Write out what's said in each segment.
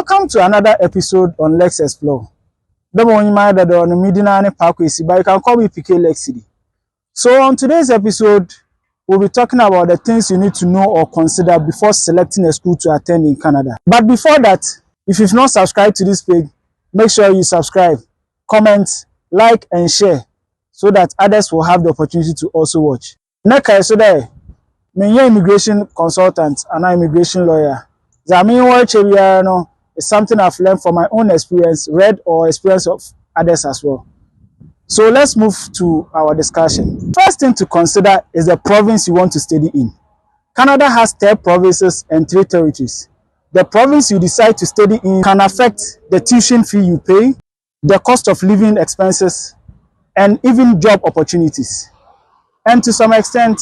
Welcome to another episode on Let's Explore. You can call me PK Lex City. So on today's episode, we'll be talking about the things you need to know or consider before selecting a school to attend in Canada. But before that, if you've not subscribed to this page, make sure you subscribe, comment, like, and share so that others will have the opportunity to also watch. Next, so there, I'm an immigration consultant and an immigration lawyer. It's something I've learned from my own experience, read or experience of others as well. So let's move to our discussion. First thing to consider is the province you want to study in. Canada has 10 provinces and 3 territories. The province you decide to study in can affect the tuition fee you pay, the cost of living expenses, and even job opportunities. And to some extent,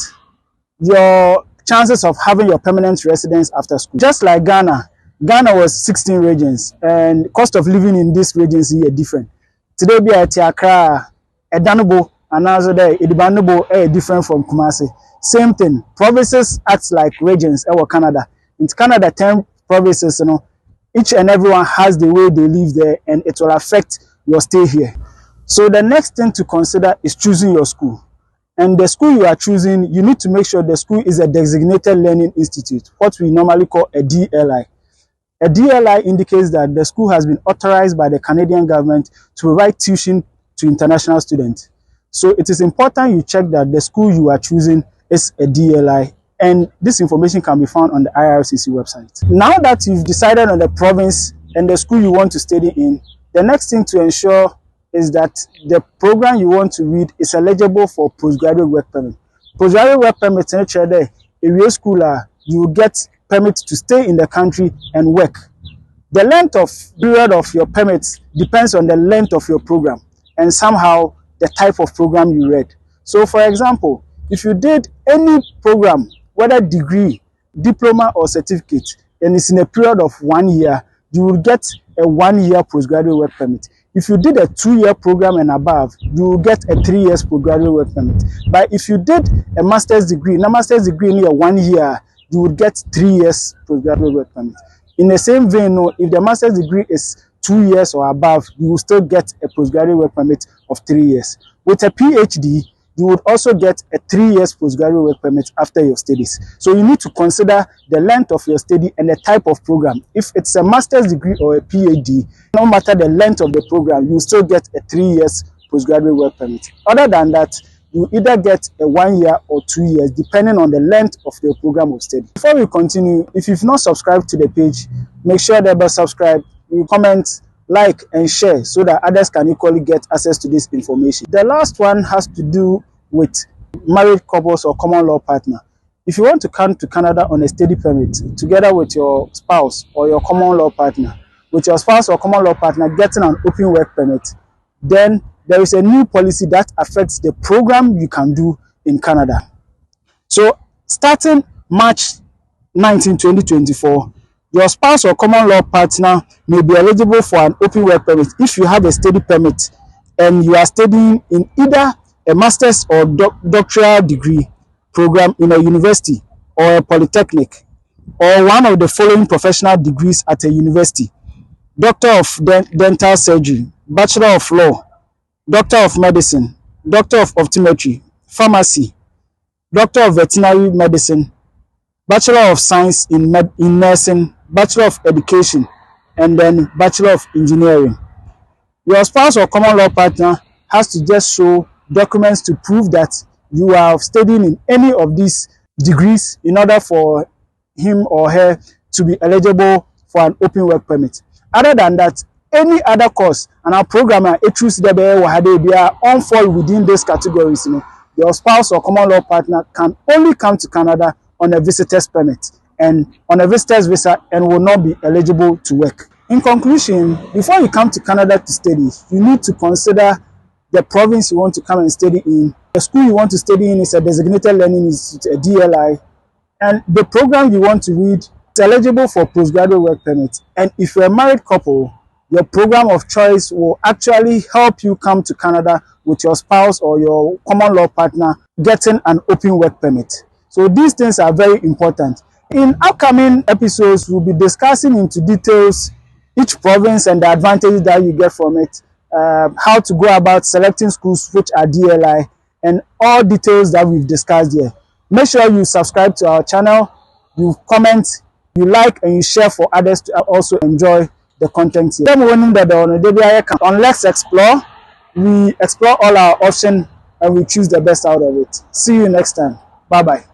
your chances of having your permanent residence after school. Just like Ghana was 16 regions, and cost of living in these regions is different. Today, be at Accra, Edanobo, and also there, Edibanobo is different from Kumasi. Same thing. Provinces act like regions in Canada. In Canada, 10 provinces, each and everyone has the way they live there, and it will affect your stay here. So the next thing to consider is choosing your school. And the school you are choosing, you need to make sure the school is a designated learning institute, what we normally call a DLI. A DLI indicates that the school has been authorized by the Canadian government to provide tuition to international students. So it is important you check that the school you are choosing is a DLI, and this information can be found on the IRCC website. Now that you've decided on the province and the school you want to study in, the next thing to ensure is that the program you want to read is eligible for postgraduate work permit. Postgraduate work permit in a school, you will get permit to stay in the country and work. The length of period of your permits depends on the length of your program and somehow the type of program you read. So for example, if you did any program, whether degree, diploma or certificate, and it's in a period of 1 year, you will get a 1-year postgraduate work permit. If you did a 2-year program and above, you will get a 3 years postgraduate work permit. But if you did a master's degree in a 1 year, you would get 3 years postgraduate work permit. In the same vein, if the master's degree is 2 years or above, you will still get a postgraduate work permit of 3 years. With a PhD, you would also get a 3 years postgraduate work permit after your studies. So you need to consider the length of your study and the type of program. If it's a master's degree or a PhD, no matter the length of the program, you still get a 3 years postgraduate work permit. Other than that, you either get a 1 year or 2 years, depending on the length of your program of study. Before we continue, if you've not subscribed to the page, make sure that you subscribe, you comment, like, and share so that others can equally get access to this information. The last one has to do with married couples or common law partner. If you want to come to Canada on a study permit together with your spouse or your common law partner, with your spouse or common law partner getting an open work permit, then there is a new policy that affects the program you can do in Canada. So starting March 19, 2024, your spouse or common law partner may be eligible for an open work permit if you have a study permit and you are studying in either a master's or doctoral degree program in a university or a polytechnic, or one of the following professional degrees at a university: Doctor of Dental Surgery, Bachelor of Law, Doctor of Medicine, Doctor of Optometry, Pharmacy, Doctor of Veterinary Medicine, Bachelor of Science in Nursing, Bachelor of Education, and then Bachelor of Engineering. Your spouse or common law partner has to just show documents to prove that you are studying in any of these degrees in order for him or her to be eligible for an open work permit. Other than that, any other course and our programmer all fall within those categories. Your spouse or common law partner can only come to Canada on a visitor's permit and on a visitor's visa and will not be eligible to work. In conclusion, before you come to Canada to study, you need to consider the province you want to come and study in. The school you want to study in is a designated learning institute, a DLI, and the program you want to read is eligible for postgraduate work permit. And if you're a married couple, your program of choice will actually help you come to Canada with your spouse or your common law partner getting an open work permit. So these things are very important. In upcoming episodes, we'll be discussing into details each province and the advantages that you get from it, how to go about selecting schools which are DLI, and all details that we've discussed here. Make sure you subscribe to our channel, you comment, you like, and you share for others to also enjoy the content here. On Let's Explore, we explore all our options and we choose the best out of it. See you next time. Bye-bye.